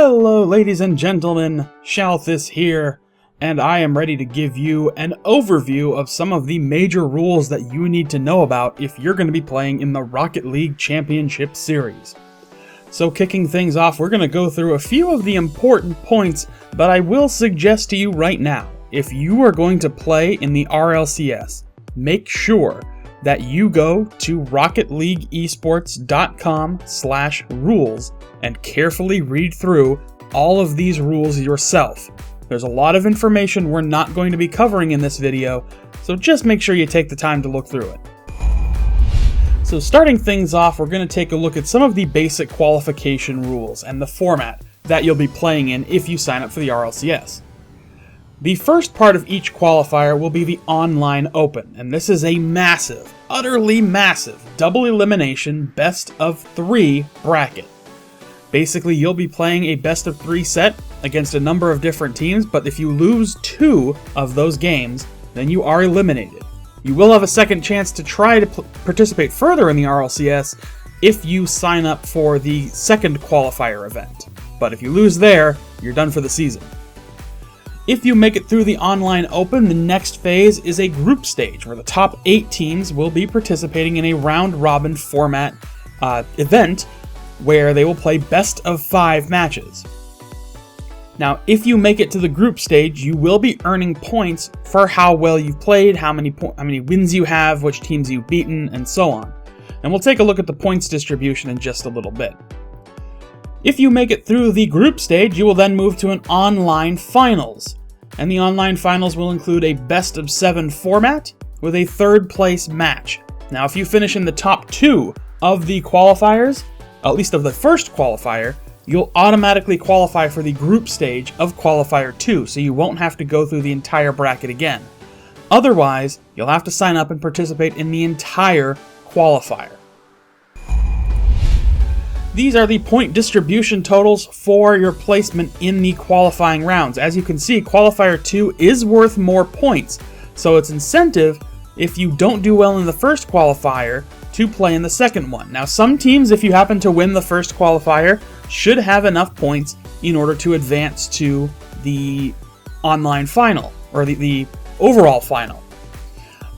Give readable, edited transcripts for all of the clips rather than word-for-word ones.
Hello ladies and gentlemen, Shalthis here, and I am ready to give you an overview of some of the major rules that you need to know about if you're going to be playing in the Rocket League Championship Series. So kicking things off, we're going to go through a few of the important points, but I will suggest to you right now, if you are going to play in the RLCS, make sure that you go to rocketleagueesports.com/rules and carefully read through all of these rules yourself. There's a lot of information we're not going to be covering in this video, so just make sure you take the time to look through it. So starting things off, we're going to take a look at some of the basic qualification rules and the format that you'll be playing in if you sign up for the RLCS. The first part of each qualifier will be the Online Open, and this is a massive, utterly massive, double elimination best of 3 bracket. Basically, you'll be playing a best of 3 set against a number of different teams, but if you lose 2 of those games, then you are eliminated. You will have a second chance to try to participate further in the RLCS if you sign up for the second qualifier event, but if you lose there, you're done for the season. If you make it through the Online Open, the next phase is a group stage where the top 8 teams will be participating in a round-robin format event where they will play best of 5 matches. Now, if you make it to the group stage, you will be earning points for how well you've played, how many wins you have, which teams you've beaten, and so on. And we'll take a look at the points distribution in just a little bit. If you make it through the group stage, you will then move to an online finals. And the online finals will include a best of 7 format with a 3rd place match. Now, if you finish in the top 2 of the qualifiers, at least of the first qualifier, you'll automatically qualify for the group stage of qualifier 2, so you won't have to go through the entire bracket again. Otherwise, you'll have to sign up and participate in the entire qualifier. These are the point distribution totals for your placement in the qualifying rounds. As you can see, qualifier 2 is worth more points, so it's incentive if you don't do well in the first qualifier to play in the second one. Now, some teams, if you happen to win the first qualifier, should have enough points in order to advance to the online final, or the overall final.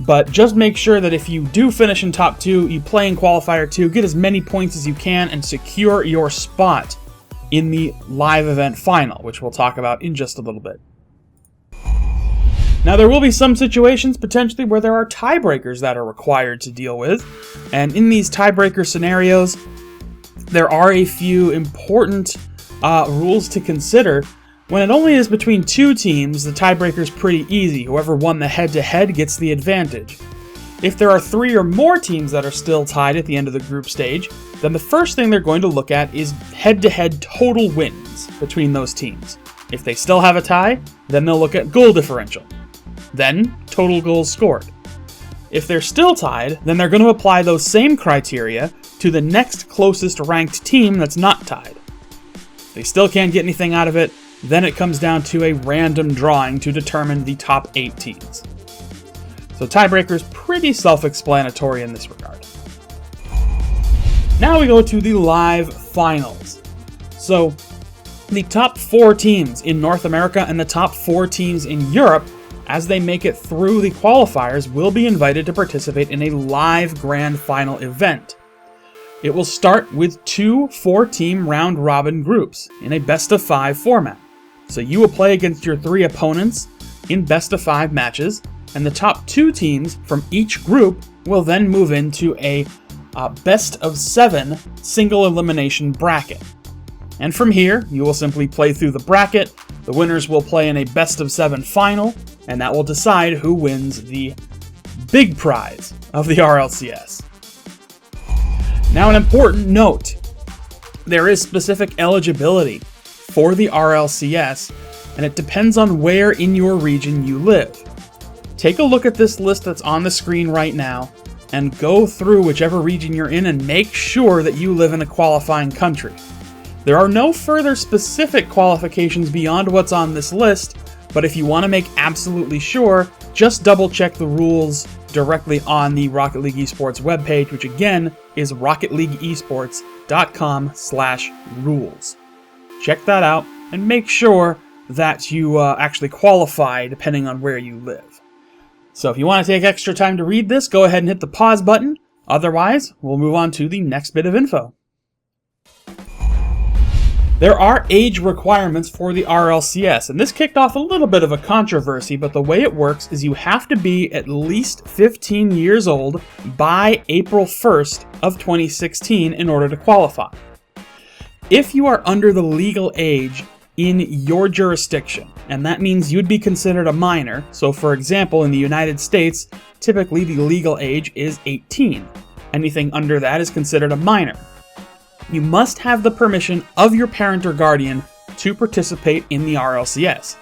But just make sure that if you do finish in top 2, you play in qualifier 2, get as many points as you can, and secure your spot in the live event final, which we'll talk about in just a little bit. Now, there will be some situations potentially where there are tiebreakers that are required to deal with, and in these tiebreaker scenarios, there are a few important rules to consider. When it only is between 2 teams, the tiebreaker is pretty easy. Whoever won the head-to-head gets the advantage. If there are 3 or more teams that are still tied at the end of the group stage, then the first thing they're going to look at is head-to-head total wins between those teams. If they still have a tie, then they'll look at goal differential. Then, total goals scored. If they're still tied, then they're going to apply those same criteria to the next closest ranked team that's not tied. If they still can't get anything out of it, then it comes down to a random drawing to determine the top 8 teams. So tiebreaker is pretty self-explanatory in this regard. Now we go to the live finals. So the top 4 teams in North America and the top 4 teams in Europe, as they make it through the qualifiers, will be invited to participate in a live grand final event. It will start with 2 4-team round-robin groups in a best-of-5 format. So you will play against your 3 opponents in best-of-5 matches, and the top 2 teams from each group will then move into a best-of-7 single-elimination bracket. And from here, you will simply play through the bracket. The winners will play in a best-of-7 final, and that will decide who wins the big prize of the RLCS. Now, an important note. There is specific eligibility for the RLCS, and it depends on where in your region you live. Take a look at this list that's on the screen right now, and go through whichever region you're in and make sure that you live in a qualifying country. There are no further specific qualifications beyond what's on this list, but if you want to make absolutely sure, just double check the rules directly on the Rocket League Esports webpage, which again is rocketleagueesports.com/rules. check that out and make sure that you actually qualify depending on where you live. So if you want to take extra time to read this, go ahead and hit the pause button. Otherwise, we'll move on to the next bit of info. There are age requirements for the RLCS, and this kicked off a little bit of a controversy, but the way it works is you have to be at least 15 years old by April 1st of 2016 in order to qualify. If you are under the legal age in your jurisdiction, and that means you'd be considered a minor, so for example, in the United States, typically the legal age is 18. Anything under that is considered a minor. You must have the permission of your parent or guardian to participate in the RLCS.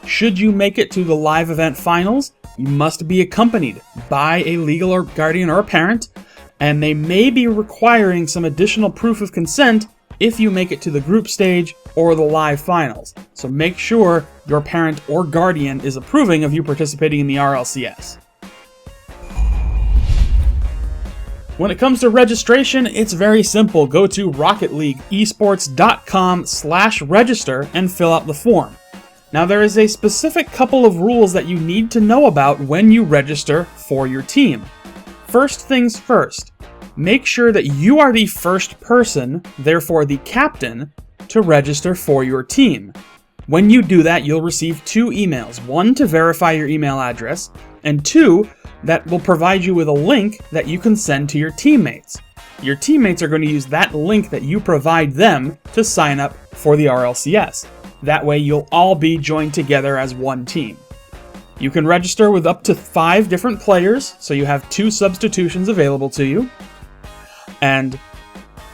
Should you make it to the live event finals, you must be accompanied by a legal or guardian or a parent, and they may be requiring some additional proof of consent if you make it to the group stage or the live finals. So make sure your parent or guardian is approving of you participating in the RLCS. When it comes to registration, it's very simple. Go to rocketleagueesports.com/register and fill out the form. Now there is a specific couple of rules that you need to know about when you register for your team. First things first, make sure that you are the first person, therefore the captain, to register for your team. When you do that, you'll receive 2 emails, one to verify your email address, and 2 that will provide you with a link that you can send to your teammates. Your teammates are going to use that link that you provide them to sign up for the RLCS. That way you'll all be joined together as one team. You can register with up to 5 different players, so you have 2 substitutions available to you. And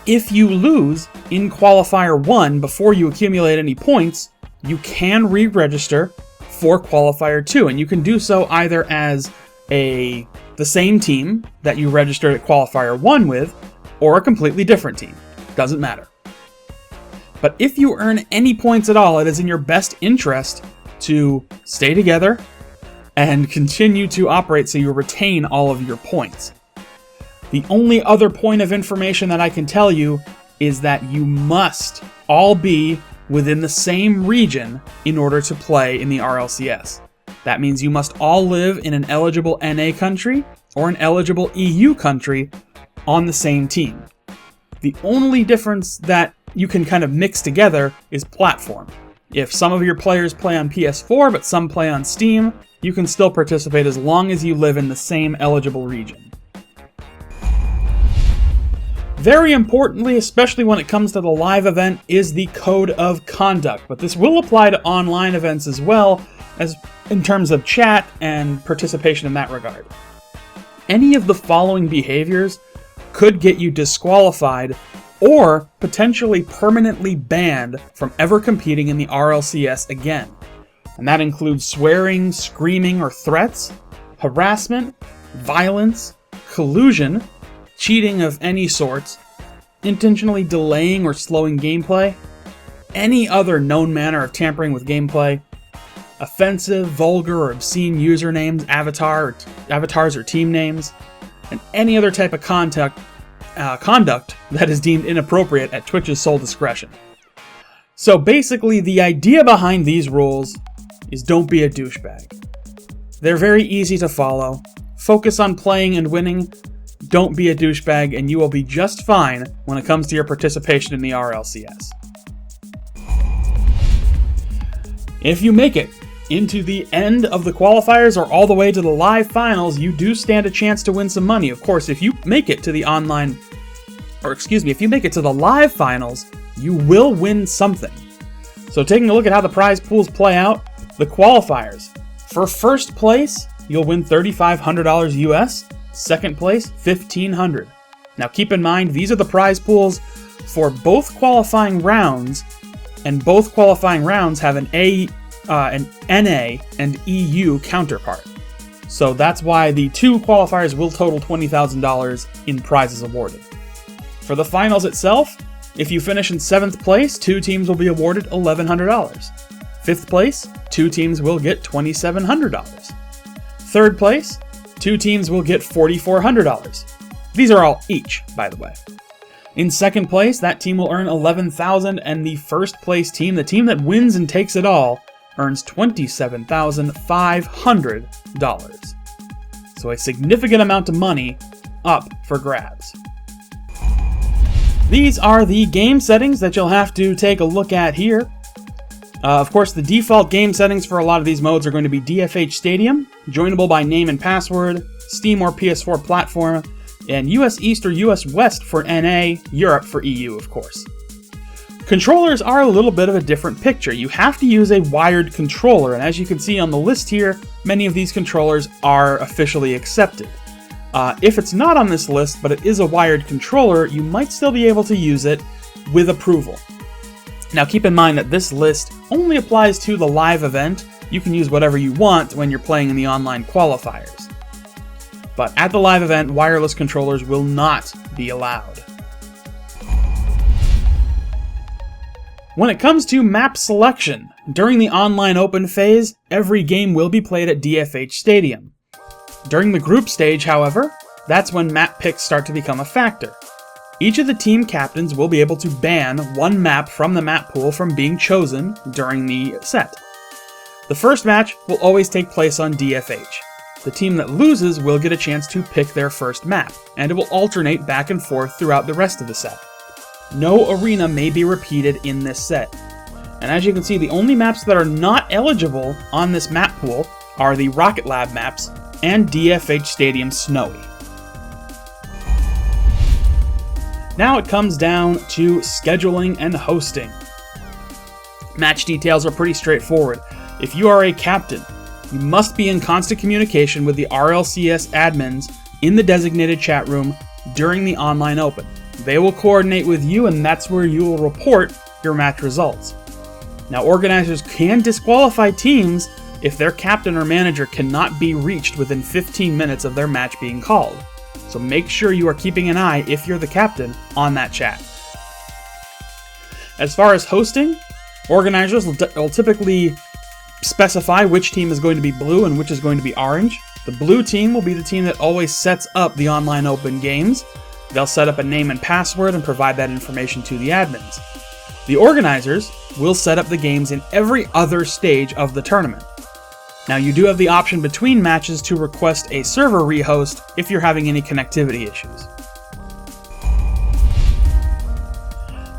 if you lose in Qualifier 1 before you accumulate any points, you can re-register for Qualifier 2, and you can do so either as the same team that you registered at Qualifier 1 with, or a completely different team. Doesn't matter. But if you earn any points at all, it is in your best interest to stay together and continue to operate so you retain all of your points. The only other point of information that I can tell you is that you must all be within the same region in order to play in the RLCS. That means you must all live in an eligible NA country or an eligible EU country on the same team. The only difference that you can kind of mix together is platform. If some of your players play on PS4 but some play on Steam, you can still participate as long as you live in the same eligible region. Very importantly, especially when it comes to the live event, is the code of conduct, but this will apply to online events as well, as in terms of chat and participation in that regard. Any of the following behaviors could get you disqualified or potentially permanently banned from ever competing in the RLCS again. And that includes swearing, screaming, or threats, harassment, violence, collusion, cheating of any sorts, intentionally delaying or slowing gameplay, any other known manner of tampering with gameplay, offensive, vulgar, or obscene usernames, avatars or team names, and any other type of conduct that is deemed inappropriate at Twitch's sole discretion. So basically, the idea behind these rules is don't be a douchebag. They're very easy to follow. Focus on playing and winning. Don't be a douchebag, and you will be just fine when it comes to your participation in the RLCS. If you make it into the end of the qualifiers or all the way to the live finals, you do stand a chance to win some money. Of course, if you make it to the if you make it to the live finals, you will win something. So taking a look at how the prize pools play out, the qualifiers. For first place, you'll win $3,500 US. Second place, $1,500. Now keep in mind, these are the prize pools for both qualifying rounds, and both qualifying rounds have an NA and EU counterpart. So that's why the 2 qualifiers will total $20,000 in prizes awarded. For the finals itself, if you finish in 7th place, 2 teams will be awarded $1,100. 5th place, 2 teams will get $2,700. 3rd place, 2 teams will get $4,400. These are all each, by the way. In second place, that team will earn $11,000, and the first place team, the team that wins and takes it all, earns $27,500. So a significant amount of money up for grabs. These are the game settings that you'll have to take a look at here. Of course, the default game settings for a lot of these modes are going to be DFH Stadium, joinable by name and password, Steam or PS4 platform, and US East or US West for NA, Europe for EU, of course. Controllers are a little bit of a different picture. You have to use a wired controller, and as you can see on the list here, many of these controllers are officially accepted. If it's not on this list, but it is a wired controller, you might still be able to use it with approval. Now keep in mind that this list only applies to the live event. You can use whatever you want when you're playing in the online qualifiers. But at the live event, wireless controllers will not be allowed. When it comes to map selection, during the online open phase, every game will be played at DFH Stadium. During the group stage, however, that's when map picks start to become a factor. Each of the team captains will be able to ban one map from the map pool from being chosen during the set. The first match will always take place on DFH. The team that loses will get a chance to pick their first map, and it will alternate back and forth throughout the rest of the set. No arena may be repeated in this set. And as you can see, the only maps that are not eligible on this map pool are the Rocket Lab maps and DFH Stadium Snowy. Now it comes down to scheduling and hosting. Match details are pretty straightforward. If you are a captain, you must be in constant communication with the RLCS admins in the designated chat room during the online open. They will coordinate with you, and that's where you will report your match results. Now, organizers can disqualify teams if their captain or manager cannot be reached within 15 minutes of their match being called. So make sure you are keeping an eye, if you're the captain, on that chat. As far as hosting, organizers will typically specify which team is going to be blue and which is going to be orange. The blue team will be the team that always sets up the online open games. They'll set up a name and password and provide that information to the admins. The organizers will set up the games in every other stage of the tournament. Now, you do have the option between matches to request a server rehost if you're having any connectivity issues.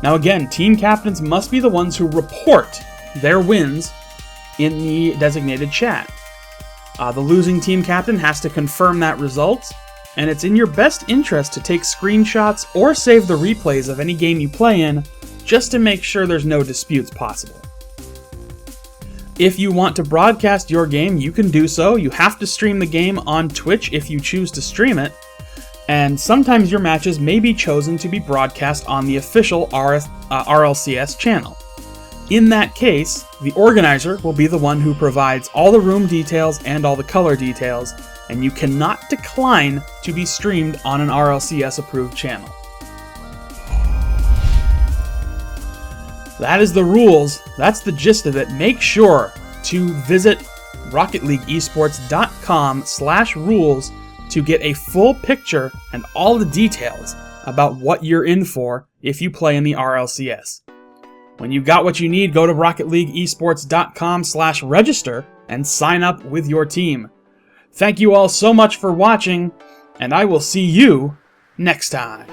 Now again, team captains must be the ones who report their wins in the designated chat. The losing team captain has to confirm that result, and it's in your best interest to take screenshots or save the replays of any game you play in, just to make sure there's no disputes possible. If you want to broadcast your game, you can do so. You have to stream the game on Twitch if you choose to stream it, and sometimes your matches may be chosen to be broadcast on the official RLCS channel. In that case, the organizer will be the one who provides all the room details and all the color details, and you cannot decline to be streamed on an RLCS approved channel. That is the rules. That's the gist of it. Make sure to visit RocketLeagueEsports.com/rules to get a full picture and all the details about what you're in for if you play in the RLCS. When you've got what you need, go to RocketLeagueEsports.com/register and sign up with your team. Thank you all so much for watching, and I will see you next time.